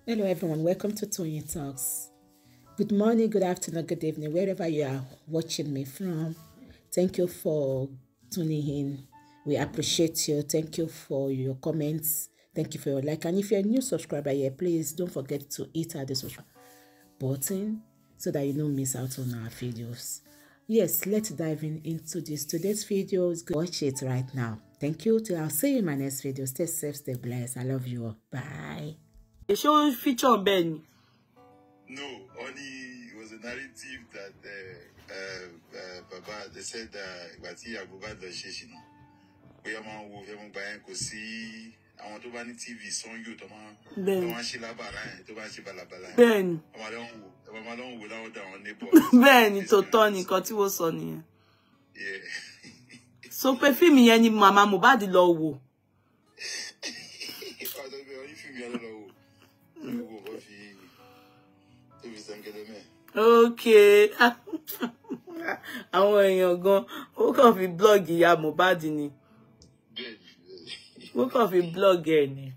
Hello everyone, welcome to Tony Talks. Good morning, good afternoon, good evening, wherever you are watching me from. Thank you for tuning in. We appreciate you. Thank you for your comments. Thank you for your like. And if you're a new subscriber here, please don't forget to hit the subscribe button so that you don't miss out on our videos. Yes, let's dive into this. Today's video is good. Watch it right now. Thank you. I'll see you in my next video. Stay safe, stay blessed. I love you all. Bye. Show feature Ben. No, only it was a narrative that Baba they said but here Muhbad the Sheshina. We are man who have been to see. I want to buy TV so you to man. Ben. To buy balabala. Ben. I'm without down neighbor. Ben to Tony nǹkan tí wọ́n sọ nìyẹn. Yeah. So pé fíìmù yẹn ni Mama Muhbad lọ wò. Okay. Àwọn èèyàn gan ó kàn fi blog ìyá Muhbad ni. Ó kàn fi blog ẹ̀ ni.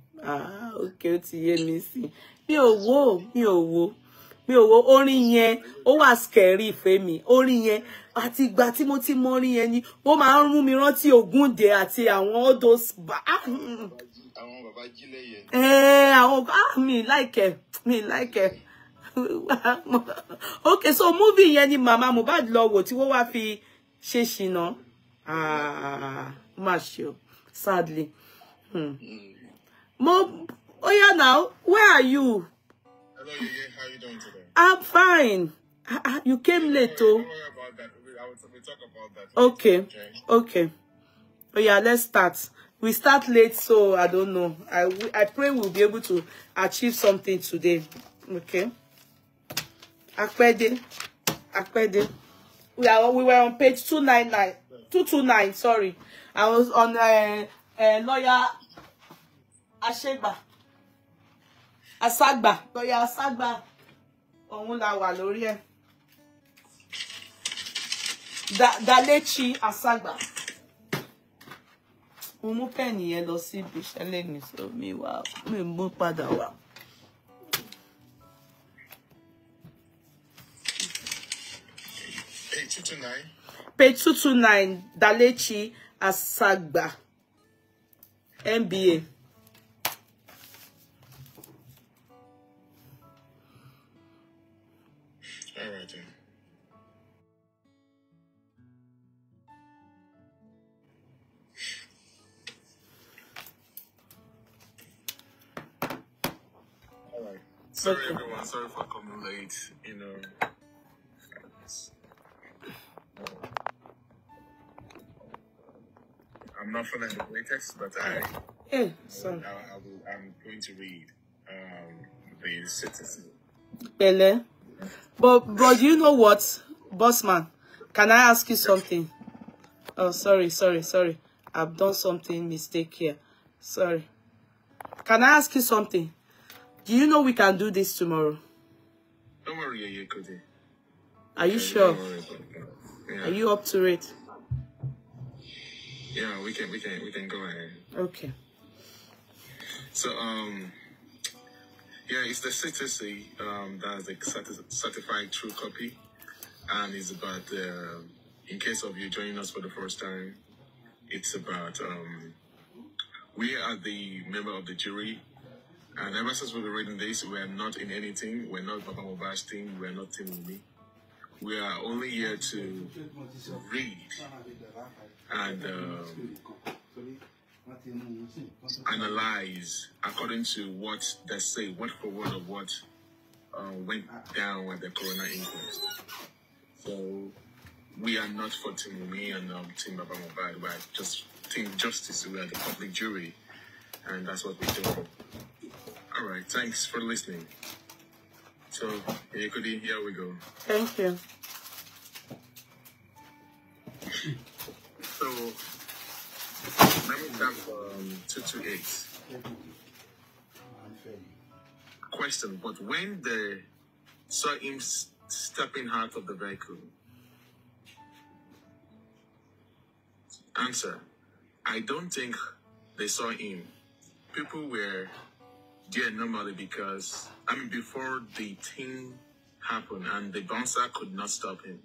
Okay, ó ti yé mi sí. Mi ò wo orin yẹn ó wà scary fẹ́ mi. Orin yẹn àti ìgbà tí mo ti mọ orin yẹn ni ó máa ń rún mi rántí Ògúndé àti àwọn all those àwọn bàbá jílẹ̀ yẹn. Àwọn me like it. Okay, so movie yẹn ni Mama Muhbad lọ wò tí wọ́n wá fi ṣe ṣìnà. Má ṣe o, sadly. Oh yeah, now, where are you? Hello, Yeye. How are you doing today? I'm fine. You came late, oh. Don't worry about that. We'll talk about that. Okay. Oh yeah, let's start. We start late, so I don't know. I pray we'll be able to achieve something today. Okay. Akpede. We were on page 229, sorry. I was on lawyer Asagba. Lawyer Asagba. Òun la wà lórí ẹ̀. Dalechi Asagba. Mo mú pẹ́ẹ̀nì yẹn lọ sí ibi iṣẹ́ lẹ́yìn so mi mú padà wá. Page 229, Dalechi Asagba, MBA. All right, then. All right. Sorry, everyone. Sorry for coming late. I'm not feeling the greatest, but I'm going to read the citizen. Bele. But you know what, Bossman? Can I ask you something? Oh, sorry. I've done something mistake here. Sorry. Can I ask you something? Do you know we can do this tomorrow? Don't worry, Yeye, Kudi. Are you sure? Yeah. Are you up to it? Yeah, we can go ahead. Okay. So yeah, it's the CTC that's the certified true copy, and it's about in case of you joining us for the first time, it's about we are the member of the jury, and ever since we've been reading this, we are not in anything. We're not Baba Muhbad's team. We're not Team Wunmi. We are only here to read and analyze according to what they say, word for word of what went down with the coroner inquest. So we are not for Team Wunmi and Team Baba Muhbad. We are just Team Justice. We are the public jury, and that's what we do. All right, thanks for listening. So, Kudi, here we go. Thank you. So, let me start from 228. Question, but when they saw him stepping out of the vehicle, answer, I don't think they saw him. People were Yeah, normally because I mean before the thing happened and the bouncer could not stop him.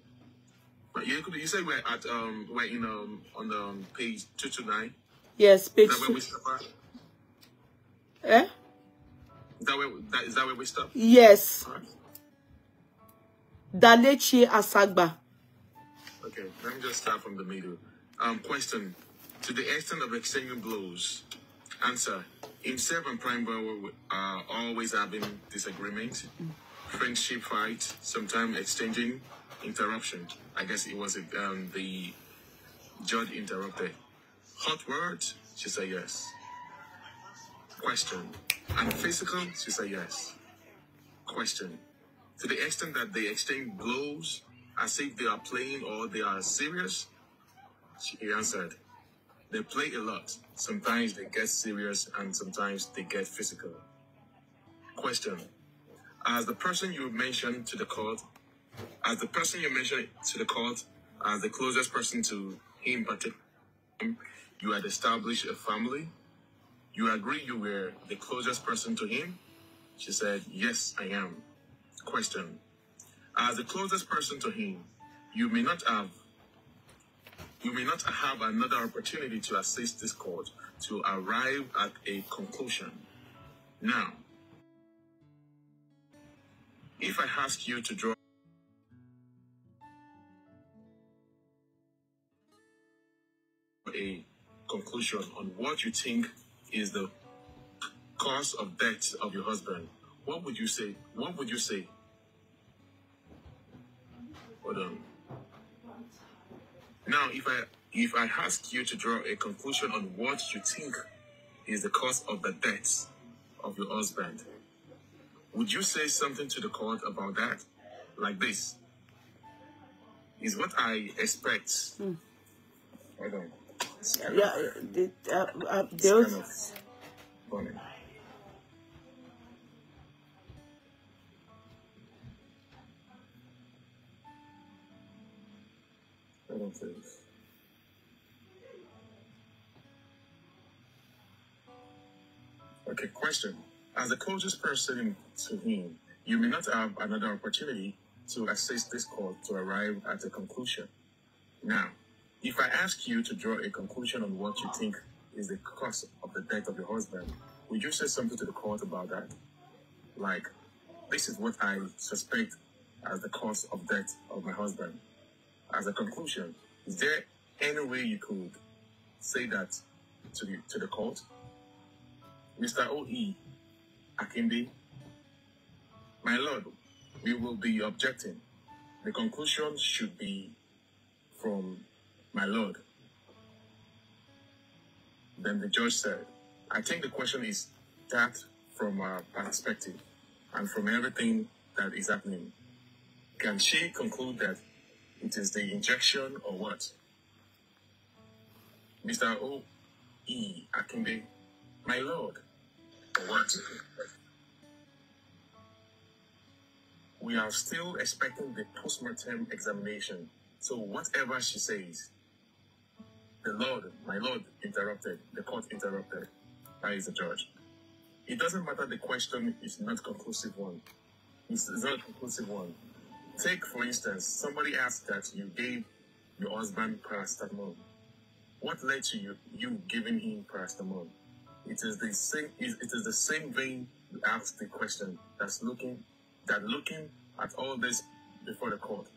But you said we're in on page 229. Yes, Is page that where 2. we stop at? Eh? Is that where we stop? Yes. All right. Dalechi Asagba. Okay, let me just start from the middle. Question: to the extent of exchanging blows. Answer: himself and Prime Boy are always having disagreement, friendship fight, sometimes exchanging interruption. I guess it was the judge interrupted. Hot words? She said yes. Question: and physical? She said yes. Question: to the extent that they exchange blows as if they are playing or they are serious? He answered, they play a lot. Sometimes they get serious and sometimes they get physical. Question: as the person you mentioned to the court, as the closest person to him, you had established a family. You agree you were the closest person to him? She said, yes, I am. Question: as the closest person to him, you may not have another opportunity to assist this court to arrive at a conclusion. Now, if I ask you to draw a conclusion on what you think is the cause of death of your husband, what would you say? What would you say? Hold on. Now, if I ask you to draw a conclusion on what you think is the cause of the death of your husband, would you say something to the court about that? Like this? Is what I expect. Hold on. Yeah, It's kind of funny. Hold on, please. Okay, question. As the closest person to him, you may not have another opportunity to assist this court to arrive at a conclusion. Now, if I ask you to draw a conclusion on what you think is the cause of the death of your husband, would you say something to the court about that? Like, this is what I suspect as the cause of death of my husband. As a conclusion, is there any way you could say that to the court? Mr. O.E. Akinde, my lord, we will be objecting. The conclusion should be from my lord. Then the judge said, I think the question is that from our perspective and from everything that is happening, can she conclude that it is the injection or what? Mr. O.E. Akinde, my lord, or what? We are still expecting the post-mortem examination. So whatever she says, my lord interrupted, the court interrupted. That is the judge. It doesn't matter, the question is not conclusive one. It's not a conclusive one. Take, for instance, somebody asked that you gave your husband paracetamol. What led to you giving him paracetamol? It is the same vein you ask the question that's looking at all this before the court.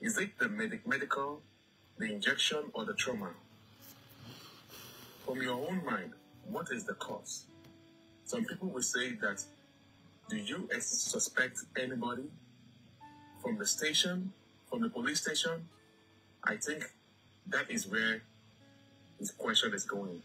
Is it the medical, the injection, or the trauma? From your own mind, what is the cause? Some people will say that, do you suspect anybody from the station, from the police station? I think that is where this question is going.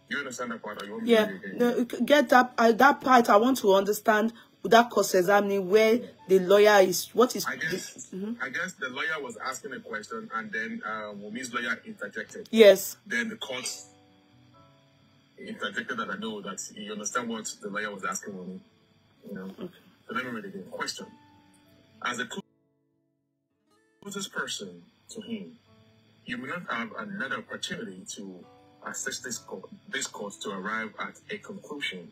You understand that part? Or you want me to read it again? No, get that part. I want to understand that cause examining where the lawyer is. What is? I guess the lawyer was asking a question, and then Wunmi's lawyer interjected. Yes. Then the court interjected that I know that you understand what the lawyer was asking Wunmi. You know. Okay. So let me read it again. Question: as a closest person to him, you may not have another opportunity to assist this court to arrive at a conclusion.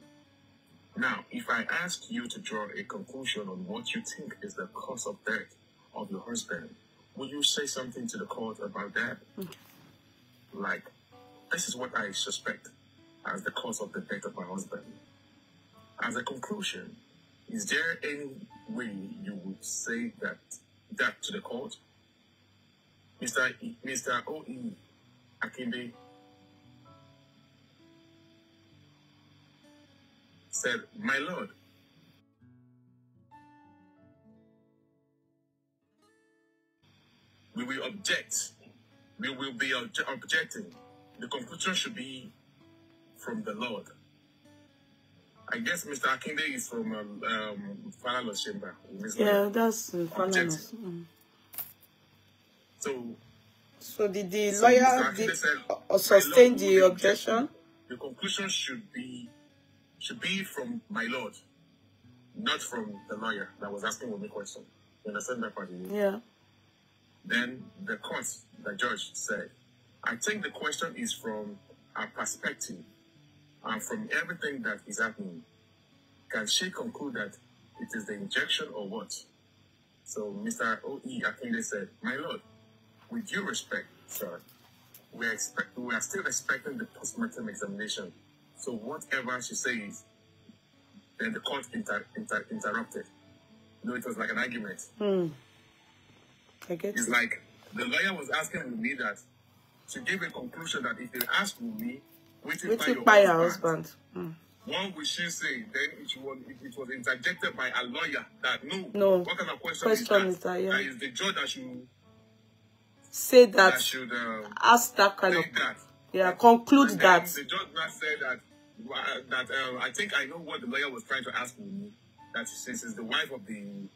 Now, if I ask you to draw a conclusion on what you think is the cause of death of your husband, will you say something to the court about that? Okay. Like, this is what I suspect as the cause of the death of my husband. As a conclusion, is there any way you would say that to the court? Mr. O.E. Akinde said, "My lord, we will object. We will be objecting. The conclusion should be from the Lord." I guess Mr. Akinde is from Falalo's chamber. Yeah, that's Falalo's. So did the lawyer sustain the objection? The conclusion should be from my lord, not from the lawyer that was asking me a question. You understand that part? Yeah. Then the judge said, "I think the question is from our perspective and from everything that is happening. Can she conclude that it is the injection or what?" So Mr. O.E. Akinde said, "My lord, with due respect, sir, we are still expecting the postmortem examination. So whatever she says," then the court interrupted. No, it was like an argument. I get it's like the lawyer was asking Wunmi that to give a conclusion that if they ask Wunmi, waiting by your husband. What would she say? Then it was interjected by a lawyer that no. What kind of question is that? Yeah. That is the judge that should say that. That should ask that kind of that. Yeah, conclude and that. The judge now said that I think I know what the lawyer was trying to ask me. That since she's the wife of the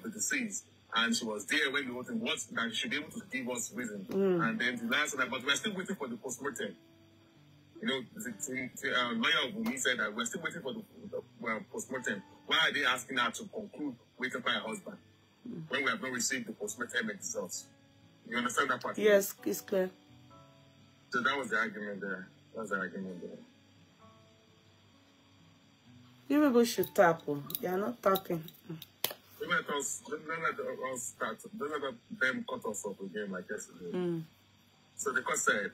deceased, and she was there when we voted, that she should be able to give us reason. And then the last that, but we're still waiting for the postmortem. You know, the lawyer of Wunmi said that we're still waiting for the postmortem. Why are they asking her to conclude waiting for her husband when we have not received the postmortem results? You understand that part? Yes, it's clear. So that was the argument there. You people should tap. You are not tapping. Don't let us start. Don't let them cut us off again like yesterday. So the court said,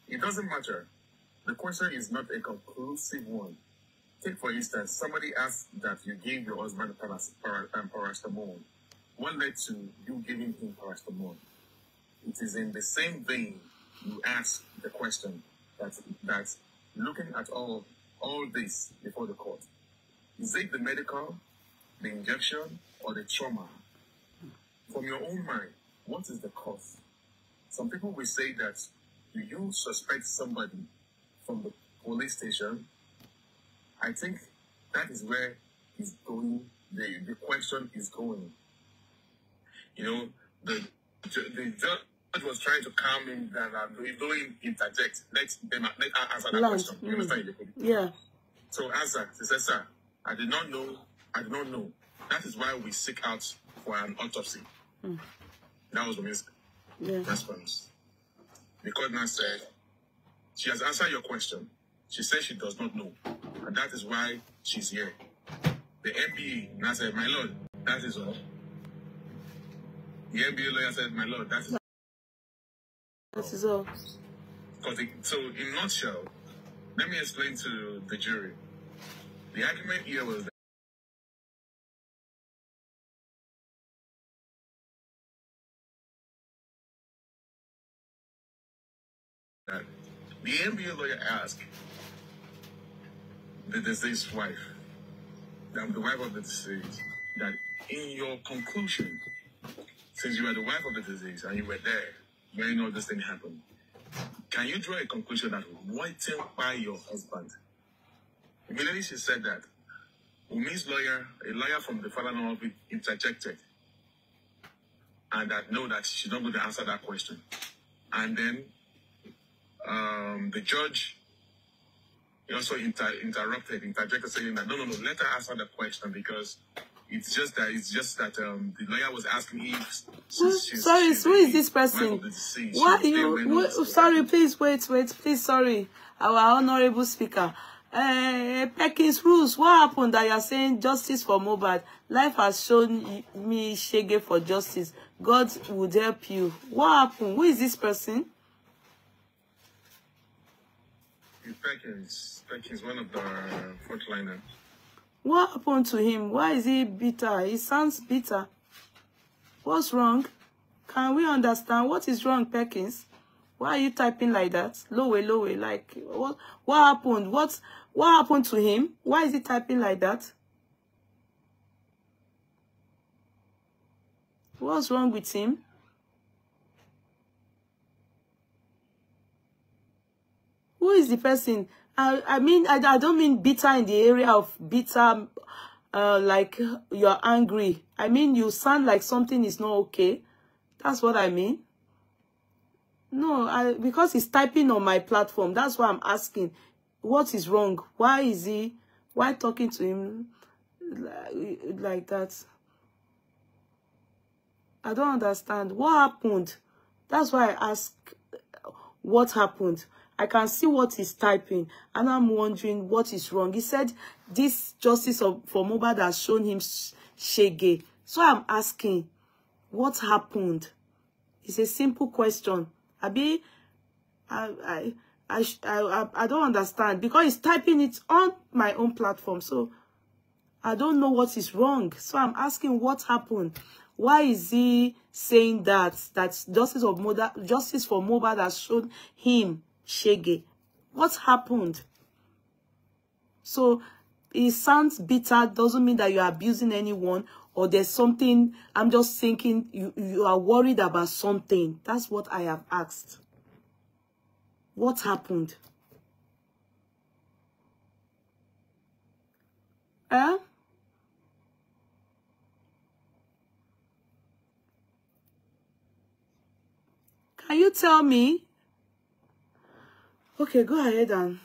it doesn't matter. The question is not a conclusive one. Take, for instance, somebody asked that you gave your husband paracetamol. What led to you giving him paracetamol? It is in the same vein you ask the question that looking at all this before the court. Is it the medical, the injection, or the trauma? From your own mind, what is the cause? Some people will say that, do you suspect somebody from the police station? I think that is where it's going. The question is going. You know, the judge was trying to calm him down and don't interject. Let her answer that question. You understand? Yeah. So answer. She said, "Sir, I did not know. That is why we seek out for an autopsy." That was the response. The court now said, she has answered your question. She said she does not know. And that is why she's here. The MBA now said, "My lord, that is all." The MBA lawyer said, "My lord, that is all." So in a nutshell, let me explain to the jury. The argument here was that the MBA lawyer asked the deceased wife, the wife of the deceased, that in your conclusion, since you are the wife of the deceased and you were there when all this thing happened, can you draw a conclusion that waiting by your husband? Immediately she said that Wunmi's lawyer, a lawyer from the father of it, interjected, and that no, that she's not going to answer that question. And then the judge also interjected, saying that no, let her answer the question because it's just that the lawyer was asking if sorry, who is this person? What you? Sorry, please wait, please. Sorry, our honorable speaker. Perkins Rules, what happened that you're saying justice for Muhbad? Life has shown me shege for justice. God would help you. What happened? Who is this person? Perkins, one of the frontliners. What happened to him? Why is he bitter? He sounds bitter. What's wrong? Can we understand what is wrong, Perkins? Why are you typing like that? Low way, like what happened? What happened to him? Why is he typing like that? What's wrong with him? Who is the person? I mean, I don't mean bitter in the area of bitter, like you're angry. I mean, you sound like something is not okay. That's what I mean. No, because he's typing on my platform. That's why I'm asking. What is wrong? Why talking to him like that? I don't understand. What happened? That's why I ask what happened. I can see what he's typing, and I'm wondering what is wrong. He said this justice for Muhbad has shown him shege. So I'm asking, what happened? It's a simple question. I don't understand because he's typing it on my own platform. So I don't know what is wrong. So I'm asking what happened. Why is he saying that justice for Muhbad has shown him shege? What happened? So it sounds bitter, doesn't mean that you're abusing anyone or there's something. I'm just thinking you are worried about something. That's what I have asked. What happened? Eh? Can you tell me? Okay, go ahead and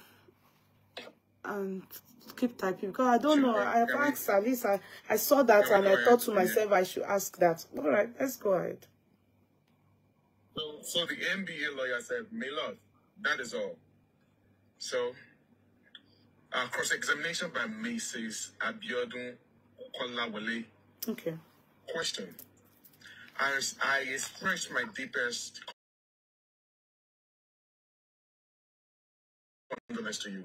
keep typing because I don't know. I have asked at least I saw that and I thought to myself I should ask that. All right, let's go ahead. So the NBA lawyer said, "Milord, that is all." So cross-examination by Mrs. Abiodun Kolawole. Okay. Question. I expressed my deepest condolence to you.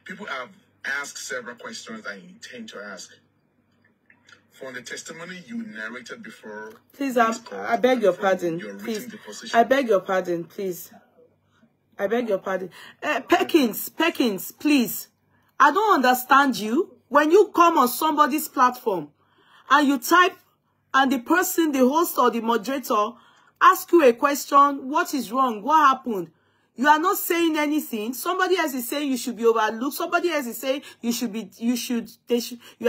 People have asked several questions I intend to ask. From the testimony you narrated before... Please, I beg your pardon. Please. I beg your pardon, please. I beg your pardon. Perkins, please. I don't understand you. When you come on somebody's platform and you type and the person, the host or the moderator, ask you a question, what is wrong? What happened? You are not saying anything. Somebody else is saying you should be overlooked. Somebody else is saying you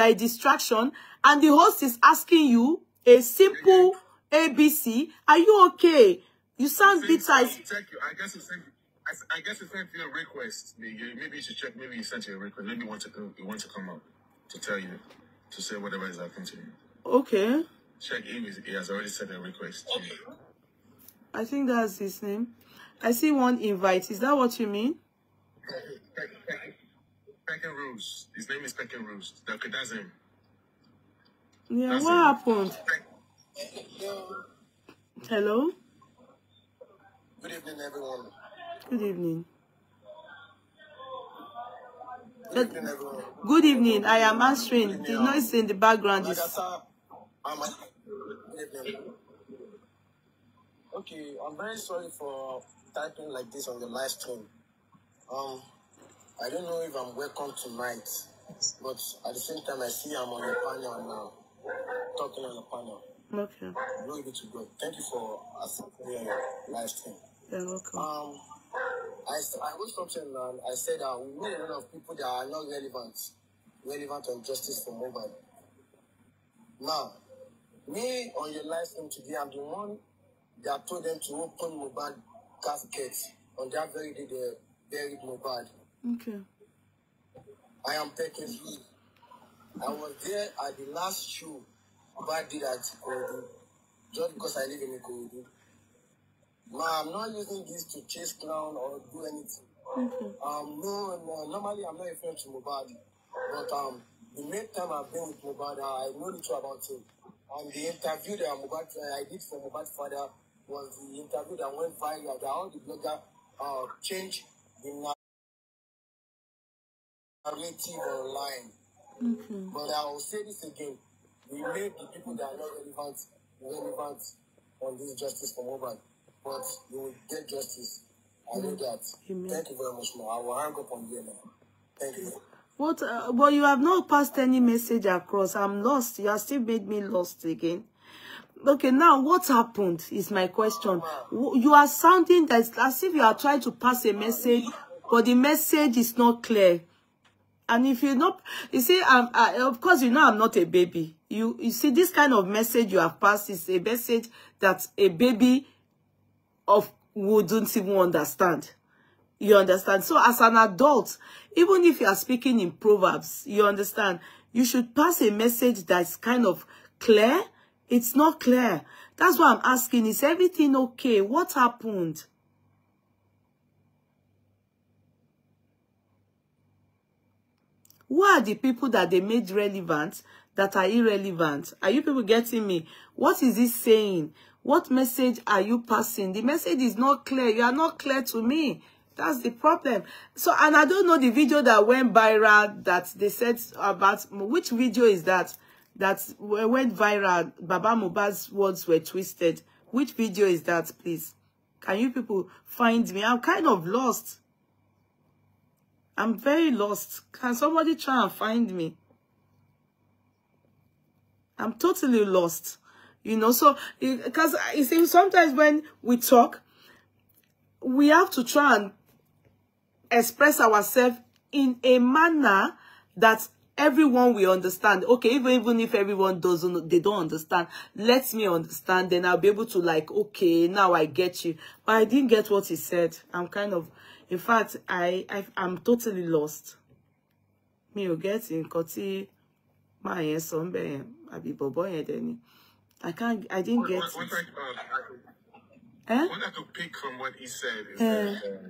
are a distraction. And the host is asking you a simple ABC. Are you okay? You sound bitter. Thank you. I guess he sent you a request. Maybe you should check. Maybe he sent you a request. Maybe he wants to come up to tell you, to say whatever is happening to you. Okay. Check him. He has already sent a request. Okay. I think that's his name. I see one invite. Is that what you mean? Peckin Rose. His name is Peckin Rose. Okay, that's him. Yeah, that's what him. happened? Hello? Good evening, everyone. Good evening. Good evening, everyone. Good evening. I am answering. The noise in the background is... Good evening. Okay, I'm very sorry for typing like this on the live stream. I don't know if I'm welcome tonight, but at the same time, I see I'm on the panel now, talking on the panel. Okay. Glory be to God. Thank you for accepting your live stream. You're welcome. I wrote something and I said that we know a lot of people that are not relevant on justice for Muhbad. Now, me on your live stream today, I'm the one that told them to open Muhbad casket. On that very day, they buried Muhbad. Okay. I am Perkins Lee. I was there at the last show Muhbad did at Kudi, just because I live in Kudi. Ma, I'm not using this to chase clown or do anything. No, normally I'm not a friend to Muhbad, but the main time I've been with Muhbad, I know little about him. And the interview that I did for Muhbad's father was the interview that went viral. That all the bloggers changed the narrative online. But I will say this again: we made the people that are not relevant on this justice for Muhbad, but they will get justice. I know that. Amen. Thank you very much, ma. I will hang up on you now. Thank you. What? But you have not passed any message across. I'm lost. You have still made me lost again. Okay, now what happened is my question. You are sounding as if you are trying to pass a message, but the message is not clear. And if you're not, you see, of course, you know I'm not a baby. You see, this kind of message you have passed is a message that a baby wouldn't even understand. You understand? So as an adult, even if you are speaking in Proverbs, you understand, you should pass a message that's kind of clear. It's not clear. That's why I'm asking, is everything okay? What happened? Who are the people that they made relevant that are irrelevant? Are you people getting me? What is it saying? What message are you passing? The message is not clear. You are not clear to me. That's the problem. So, and I don't know the video that went viral that they said about, which video is that? That went viral, Baba Mohbad's words were twisted. Which video is that, please? Can you people find me? I'm kind of lost. I'm very lost. Can somebody try and find me? I'm totally lost. You know, so, because you see, sometimes when we talk, we have to try and express ourselves in a manner that everyone will understand. Okay, even if everyone they don't understand, let me understand, then I'll be able to like, okay, now I get you. But I didn't get what he said. I'm kind of, in fact, I'm totally lost. Me o get in koti my yen sombe abi bobo yen deni. I didn't get it. What I could pick from what he said is that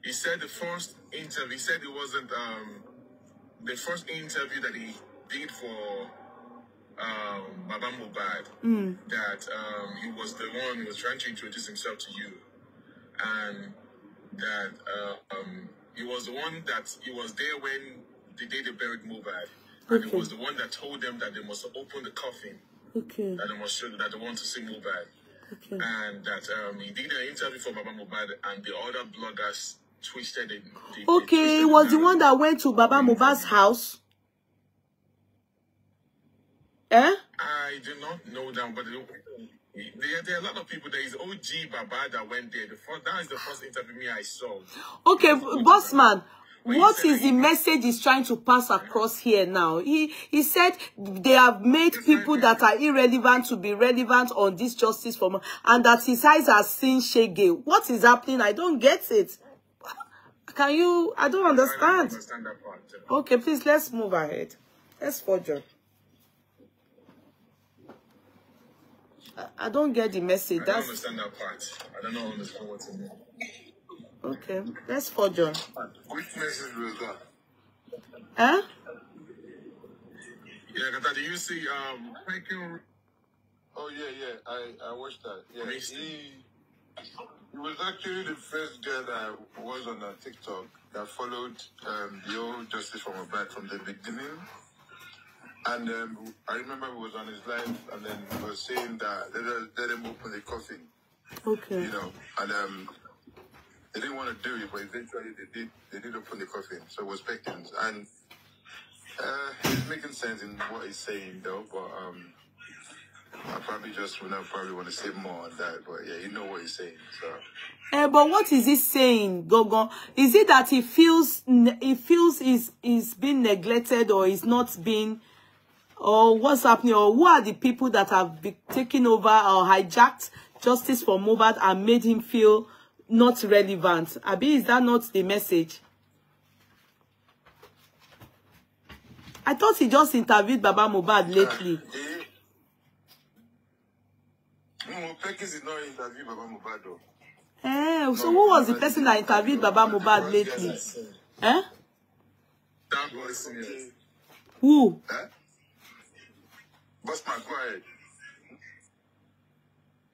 he said the first interview, he said it wasn't the first interview that he did for Baba Muhbad, that he was the one who was trying to introduce himself to you, and that he was the one that he was there when the day they buried Muhbad, and he was the one that told them that they must open the coffin, that they must show that they want to see Muhbad, and that he did an interview for Baba Muhbad, and the other bloggers twisted it. Okay, it was the one that went to Baba Muhbad's house. Eh? I do not know that, but there are a lot of people. There is OG Baba that went there. That is the first interview I saw. Okay, boss man, what is the message he's trying to pass across here now? He said they have made people that are irrelevant to be relevant on this justice for, and that his eyes are seeing Shege. What is happening? I don't get it. Can you? I don't understand. I don't understand that part. Okay, please, let's move ahead. Let's forge on. I don't get the message. I don't understand that part. I don't understand what's in there. Okay, let's forge on. Which message was that? Huh? Yeah, because do you see Oh yeah, I watched that. Yeah, he was actually the first guy that was on TikTok that followed the old Justice for Muhbad from the beginning. And I remember he was on his live, and then he was saying that let him open the coffin. Okay. You know, and they didn't want to do it, but eventually they did open the coffin. So it was Beckins, and he's making sense in what he's saying though. But I probably just want to say more on that. But yeah, you know what he's saying. So. But what is he saying, Gogo? Is it that he feels is being neglected, or is not being, or what's happening, or who are the people that have been taken over or hijacked justice for Muhbad and made him feel not relevant? Abi, is that not the message? I thought he just interviewed Baba Muhbad lately. No, Pekis did not interview Baba Muhbad though. So who was the person that interviewed Baba Muhbad lately? That was me. Who? Bossman, go ahead.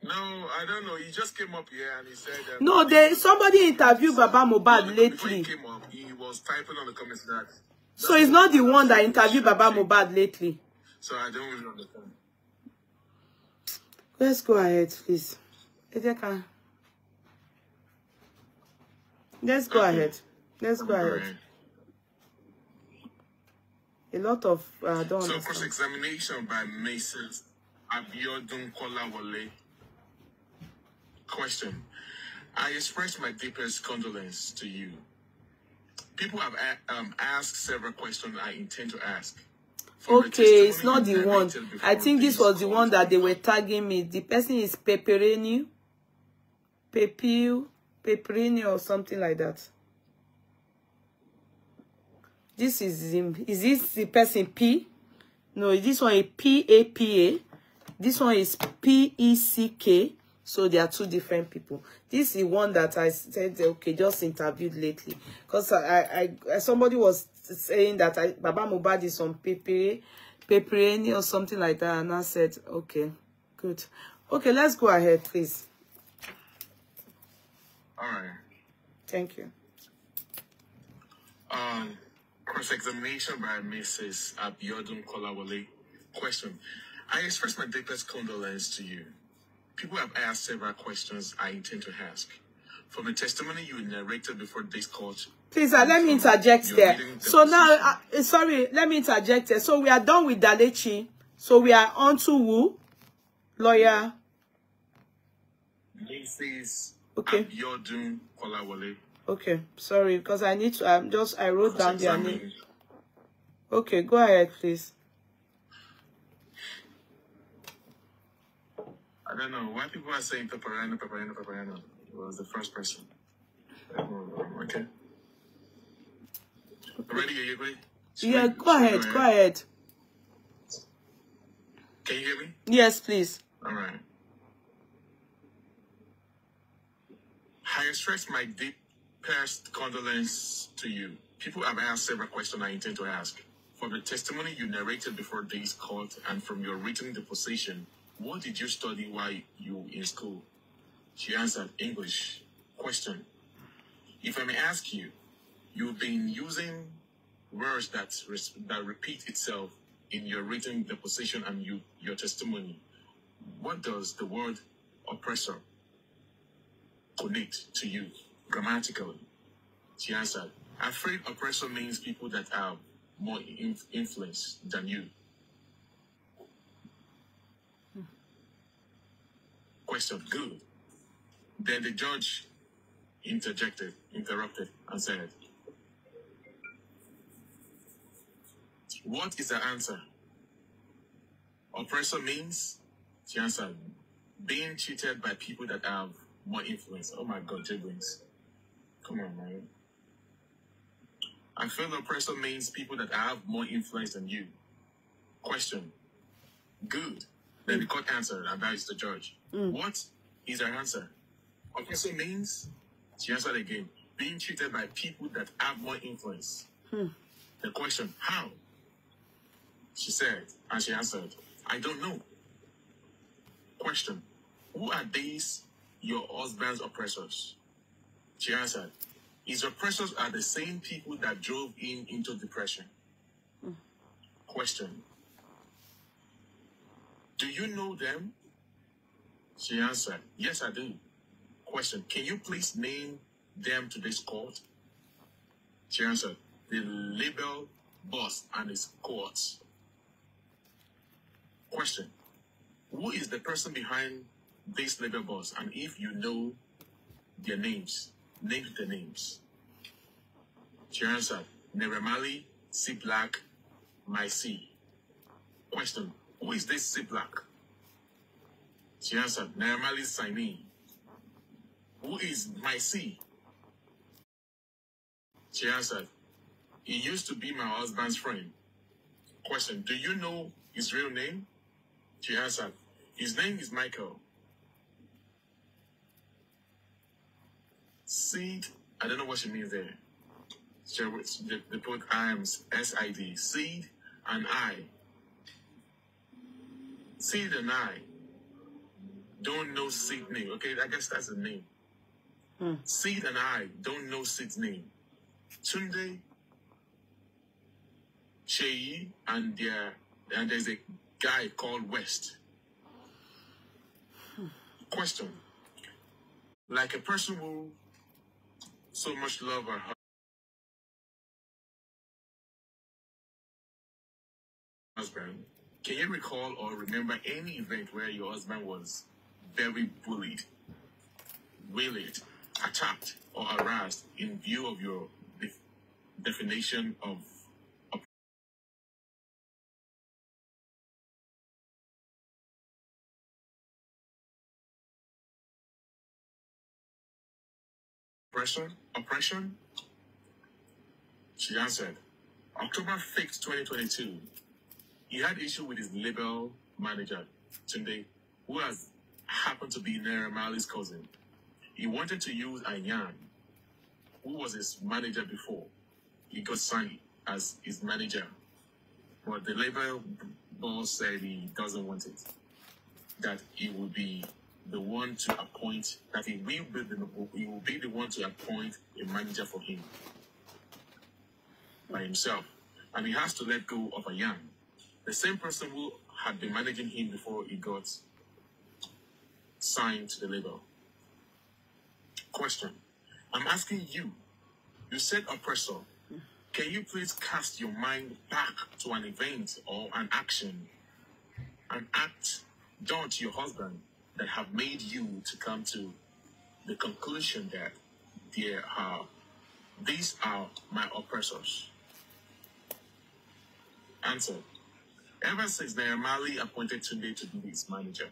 No, I don't know. He just came up here and he said... no, somebody interviewed Baba Muhbad lately. Before he came up, he was typing on the comments that... So he's not the one that interviewed Baba Muhbad lately. So I don't really understand. Let's go ahead, please. Let's go ahead. Let's go ahead. A lot of... don't so understand. cross-examination by Mrs. Abiodun Kolawole. Question. I express my deepest condolence to you. People have asked several questions I intend to ask. Okay, it's not the one. I think this was the one that they were tagging me. The person is Peperini or something like that. This is him. Is this the person P? No, this one is P-A-P-A. This one is P-E-C-K. So they are two different people. This is the one that I said, okay, just interviewed lately. Because somebody was saying that Baba Muhbad is on Peperini or something like that. And I said, okay, good. Okay, let's go ahead, please. All right. Thank you. Cross-examination by Mrs. Abiodun Kolawole. Question. I express my deepest condolence to you. People have asked several questions I intend to ask. From the testimony you narrated before this court... Please, let me interject there. So now, sorry, let me interject there. So we are done with Dalechi. So we are on to who? Lawyer. Mrs. Okay. Abiodun Kolawole. Okay, sorry, because I need to, I wrote down their name. Okay, go ahead, please. I don't know why people are saying Peperino. It was the first person. Okay. Ready? Are you ready? Yeah, go ahead. Go ahead. Can you hear me? Yes, please. All right. I express my deepest condolence to you. People have asked several questions I intend to ask. From the testimony you narrated before this court and from your written deposition, what did you study while you were in school? She answered, English. Question. If I may ask you, you've been using words that repeat itself in your written deposition and your testimony. What does the word oppressor connect to you grammatically? She answered, I'm afraid oppressor means people that have more influence than you. Question. Good. Then the judge interrupted, and said, what is the answer? Oppressor means, she answered, being cheated by people that have more influence. Oh my God, Jibbins. Come on, man. I feel oppressor means people that have more influence than you. Question. Good. Then the court answered, and that is the judge. What is her answer? Oppressor means, she answered again, being treated by people that have more influence. The question, how? She said, and she answered, I don't know. Question, who are these your husband's oppressors? She answered, his oppressors are the same people that drove him into depression. Question, do you know them? She answered, yes, I do. Question, can you please name them to this court? She answered, the label boss and his courts. Question, who is the person behind this label boss? And if you know their names, name the names. She answered, Neremali, C Black, My C. Question, who is this C Black? She answered, Neremali Saini. Who is My C? She answered, he used to be my husband's friend. Question, do you know his real name? She answered, his name is Michael. Seed, I don't know what she means there. They put IAMS, SID, seed and I. Seed and I don't know seed name. Okay, I guess that's the name. Seed and I don't know seed's name. Tunde, Yeye, and there's a guy called West. Question. Like a person who so much love her husband, can you recall or remember any event where your husband was very bullied, wailed, attacked, or harassed in view of your definition of oppression? She answered, October 5th, 2022, he had issue with his label manager, Tunde, who has happened to be Naira Marley's cousin. He wanted to use Ayan, who was his manager before. He got signed as his manager. But the label boss said he doesn't want it. That he will be the one to appoint, that he will be the one to appoint a manager for him by himself. And he has to let go of Ayan, the same person who had been managing him before he got signed to the label. Question. I'm asking you. You said oppressor. Can you please cast your mind back to an event or an action, an act done to your husband that have made you to come to the conclusion that these are my oppressors? Answer. Ever since Naira Marley appointed Tunde to be his manager,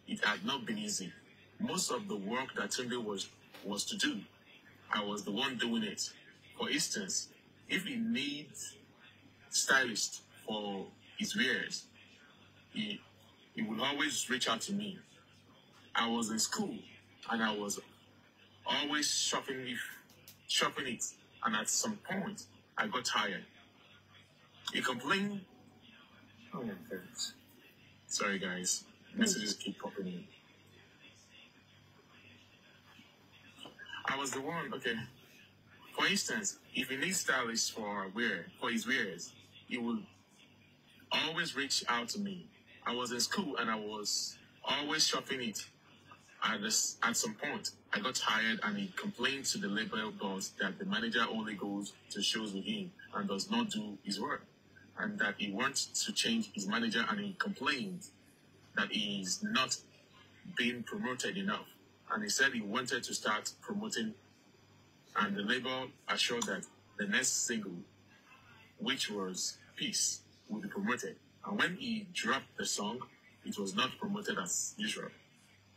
it had not been easy. Most of the work that Tunde was to do, I was the one doing it. For instance, if he needs stylist for his wares, he would always reach out to me. I was in school and I was always shopping it, and at some point I got tired. He complained. Oh my goodness. Sorry guys, messages keep popping in. I was the one, okay. For instance, if he needs stylists for his wares, he would always reach out to me. I was in school and I was always shopping it. At some point, I got tired and he complained to the label boss that the manager only goes to shows with him and does not do his work, and that he wants to change his manager, and he complained that he is not being promoted enough. And he said he wanted to start promoting, and the label assured that the next single, which was Peace, would be promoted. And when he dropped the song, it was not promoted as usual.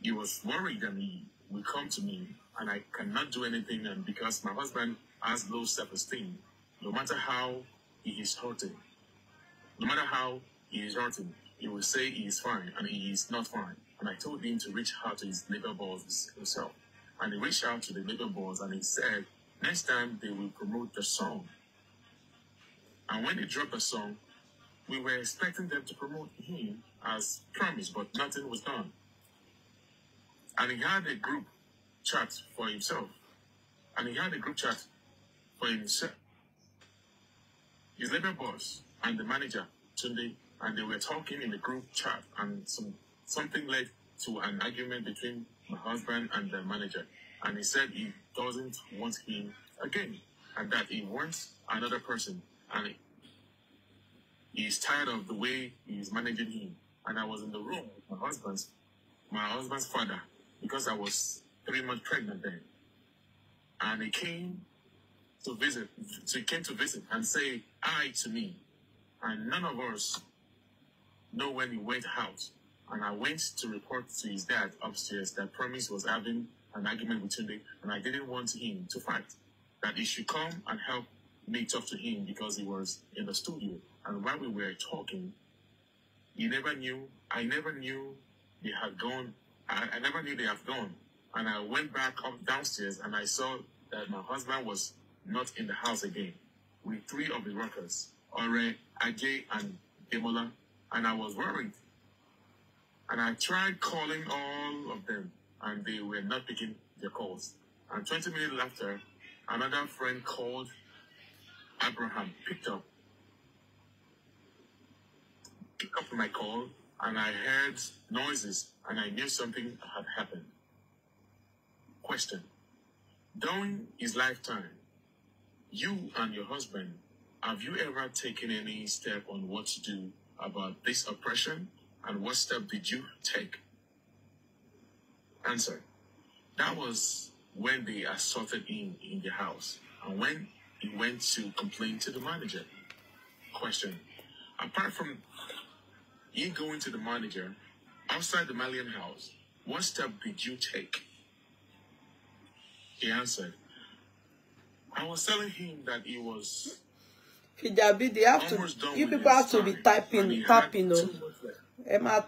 He was worried that he will come to me and I cannot do anything, and because my husband has low self-esteem, no matter how he is hurting, he will say he is fine and he is not fine. And I told him to reach out to his label boss himself. And he reached out to the label boss and he said, next time they will promote the song. And when they dropped the song, we were expecting them to promote him as promised, but nothing was done. And he had a group chat for himself. His label boss and the manager, Tunde, and they were talking in the group chat, and something led to an argument between my husband and the manager. And he said he doesn't want him again, and that he wants another person, and he's tired of the way he's managing him. And I was in the room with my husband's father, because I was 3 months pregnant then. And he came to visit and say hi to me. And none of us know when he went out. And I went to report to his dad upstairs that Promise was having an argument with Tunde, and I didn't want him to fight. That he should come and help me talk to him because he was in the studio. And while we were talking, I never knew they had gone. And I went back up downstairs and I saw that my husband was not in the house again with 3 of his workers, Ore, Ajay, and Demola, and I was worried. And I tried calling all of them, and they were not picking their calls. And 20 minutes after, another friend called Abraham, picked up my call, and I heard noises, and I knew something had happened. Question. During his lifetime, you and your husband, have you ever taken any step on what to do about this oppression? And what step did you take? Answer. That was when they assaulted him in the house and when he went to complain to the manager. Question. Apart from you going to the manager outside the Malian house, what step did you take? He answered, I was telling him that he was Fijabi, they have to, you people have to be tapping, no.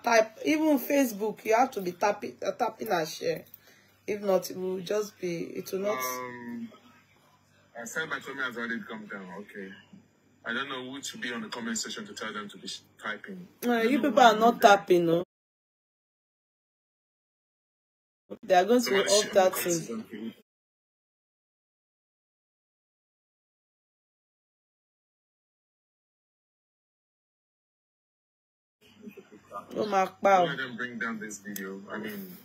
Type, even Facebook, you have to be tapping and share. If not, it will just be, it will not. I said my comment has already come down. Okay. I don't know who to be on the comment section to tell them to be typing. You people are not tapping, no. They are going to off that thing. Oh my God. Let them bring down this video. I mean,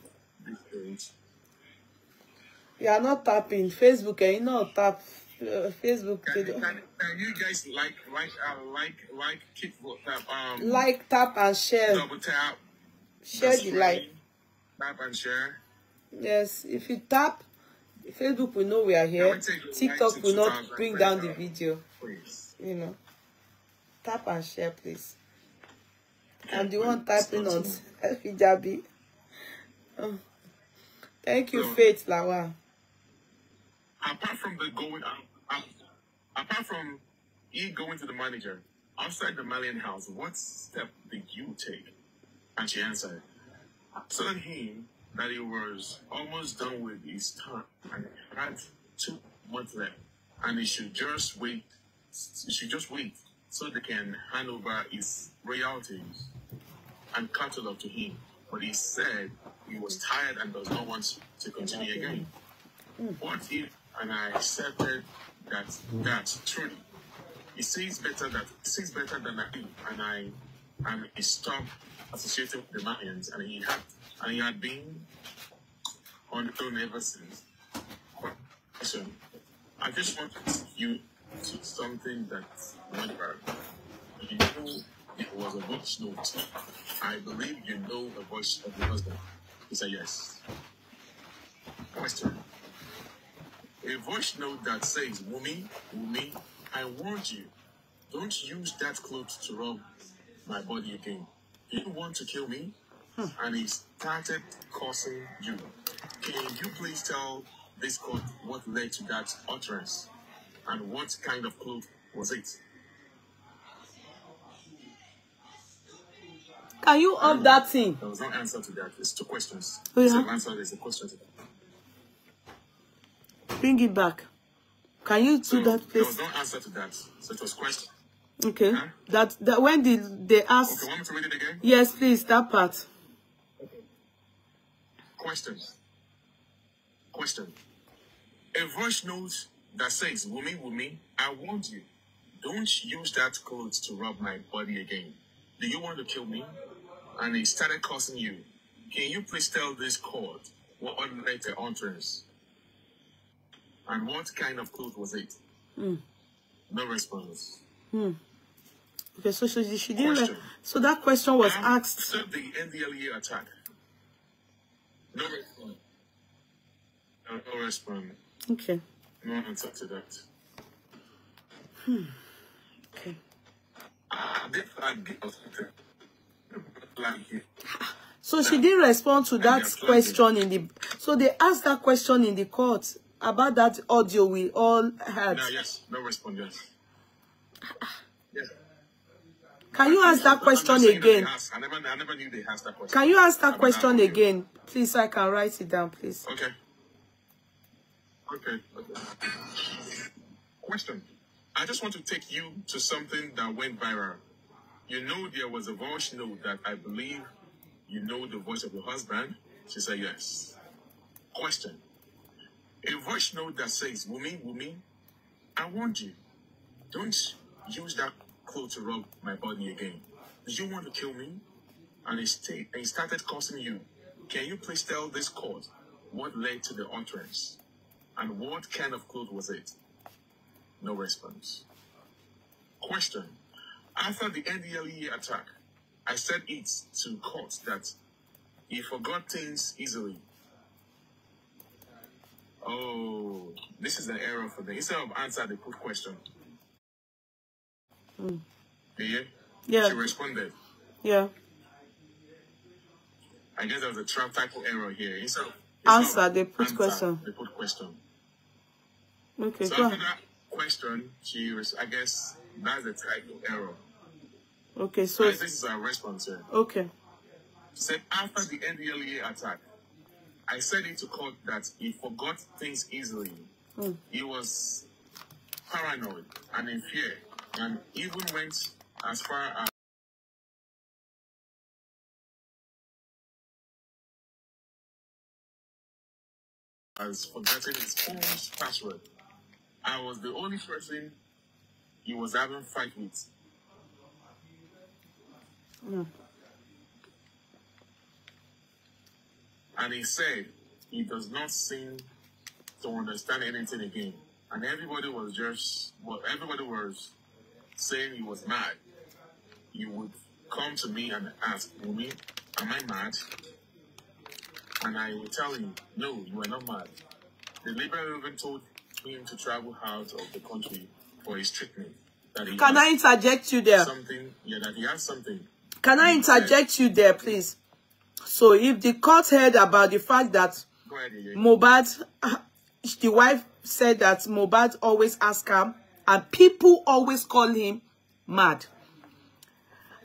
this page. You are not tapping Facebook, and you know tap Facebook. Can you guys like, tap and share. Double tap. Share the like. Tap and share. Yes, if you tap, Facebook will know we are here. TikTok will not bring down the video. Please. You know. Tap and share, please. And the one typing on Fijabi. Oh. Thank you, Faith Lawa. Apart from the apart from he going to the manager outside the Malian house, what step did you take? And she answered, I told him that he was almost done with his term and had 2 months left, and he should just wait. So they can hand over his royalties and catalog to him. But he said he was tired and does not want to continue again. What if, and I accepted that truly, he sees better than I do, and he stopped associating with the Malians, and he had been on the own ever since. So I just want you to something that went bad. You know it was a voice note. I believe you know the voice of your husband. He said yes. Question. A voice note that says, Wunmi, I warned you. Don't use that cloth to rub my body again. You want to kill me? And he started cursing you. Can you please tell this court what led to that utterance? And what kind of cloth was it? Can you up that thing? There was no answer to that. It's 2 questions. Oh, yeah? There's an answer, there's a question to that. Bring it back. Can you do that, please? There was no answer to that. So it was question. Okay. Huh? That when they asked. Okay, want me to read it again? Yes, please, that part. Okay. Question. A voice note that says, Wunmi, I warned you. Don't use that clothes to rub my body again. Do you want to kill me? And he started cursing you. Can you please tell this court what led to utterance? And what kind of cloth was it? No response. Okay, so she didn't. So that question was asked. After the NDLEA attack. No response. No response. Okay. No answer to that. Okay. So she didn't respond to that question in the. So they asked that question in the court about that audio we all had. No, yes, no response. Yes. Yes. Can you ask that question again? I never knew they asked that question. Can you ask that question again, please, so I can write it down, please? Okay. Question. I just want to take you to something that went viral. You know, there was a voice note that I believe you know the voice of your husband. She said yes. Question. A voice note that says, Wunmi, I warned you. Don't use that clothes to rub my body again. Do you want to kill me? And he started cursing you. Can you please tell this court what led to the utterance? And what kind of cloth was it? No response. Question. After the NDLEA attack, I said it to court that he forgot things easily. Oh, this is an error for them. Instead of answer, they put question. Yeah? Yeah. She responded. Yeah. I guess there was a typo error here. Instead of answer, they put answer, question. They put question. Okay, so go after ahead. that question, I guess that's the typo error. Okay, so this is our response here. Okay. Said after the NDLEA attack, I said it to court that he forgot things easily. He was paranoid and in fear, and even went as far as forgetting his phone's password. I was the only person he was having fight with. And he said he does not seem to understand anything again. And everybody was saying he was mad. He would come to me and ask, Wunmi, am I mad? And I would tell him, no, you are not mad. The Liberal even told him to travel out of the country for his treatment. Can I interject you there? That he has something. Can I interject you there, please? So if the court heard about the fact that Muhbad, the wife said that Muhbad always asks her, and people always call him mad.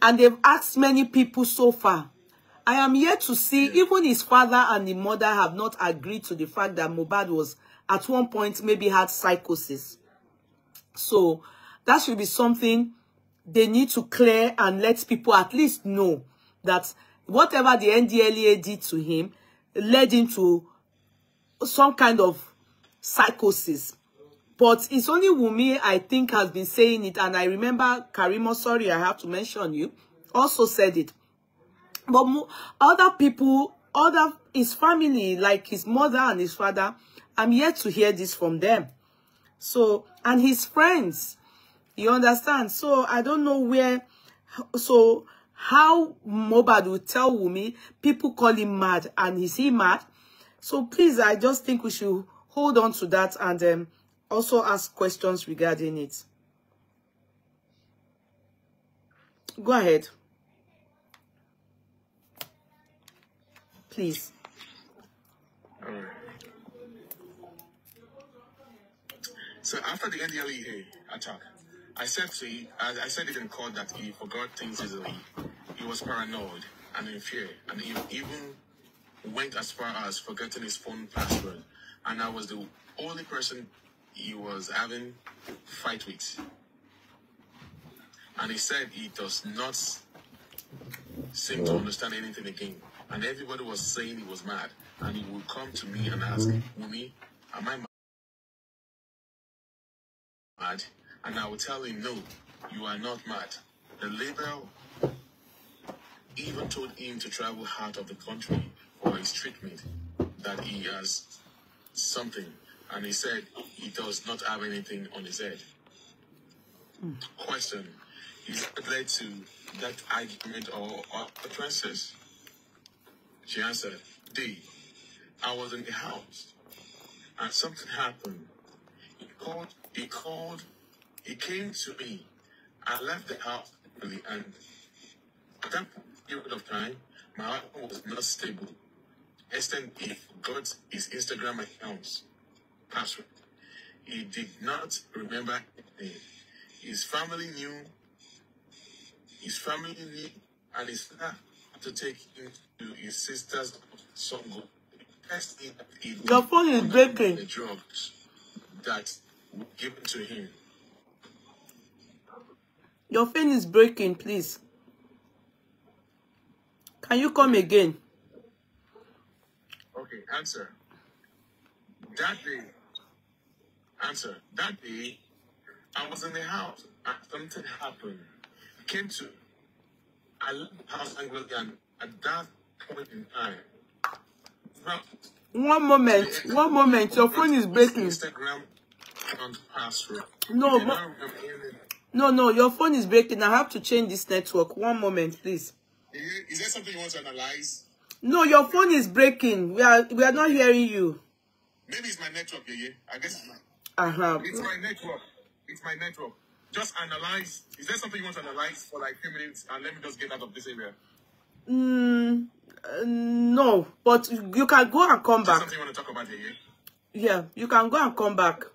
And they've asked many people so far. I am yet to see, even his father and the mother have not agreed to the fact that Muhbad was, at one point, maybe had psychosis. So that should be something they need to clear and let people at least know that whatever the NDLEA did to him led him to some kind of psychosis. But it's only Wunmi, I think, has been saying it. And I remember Karimo, sorry, I have to mention you, also said it. But other people, his family, like his mother and his father, I'm yet to hear this from them. So, and his friends, you understand? So, I don't know where, so how Muhbad will tell Wunmi, people call him mad, and is he mad? So, please, I just think we should hold on to that and also ask questions regarding it. Go ahead. Please. All right. So after the NDLEA attack, I said it in court that he forgot things easily. He was paranoid and in fear, and he even went as far as forgetting his phone password. And I was the only person he was having fight with. And he said he does not seem to understand anything again. And everybody was saying he was mad. And he would come to me and ask, Wunmi, am I mad? And I would tell him, no, you are not mad. The Liberal even told him to travel out of the country for his treatment, that he has something. And he said he does not have anything on his head. Question. Is that led to that argument or utterances? She answered, D, I was in the house and something happened. He came to me. I left the house and at that period of time, my husband was not stable. Instead, he forgot his Instagram account's password. He did not remember anything. His family knew his family need, and his father to take him to his sister's son. Your phone is breaking. The drugs that were given to him. Your phone is breaking, please. Can you come again? Okay, answer. That day, I was in the house and something happened. I left the house angrily, and at that point in time, one moment, your phone is breaking. Instagram password. No, your phone is breaking. I have to change this network. One moment, please. Is there something you want to analyze? No, your phone is breaking. We are not hearing you. Maybe it's my network, Yeye. I guess it's It's my network. Just analyze. Is there something you want to analyze for like a few minutes, and let me just get out of this area? No, but you can go and come back. Something you want to talk about, Yeye? Yeah, you can go and come back.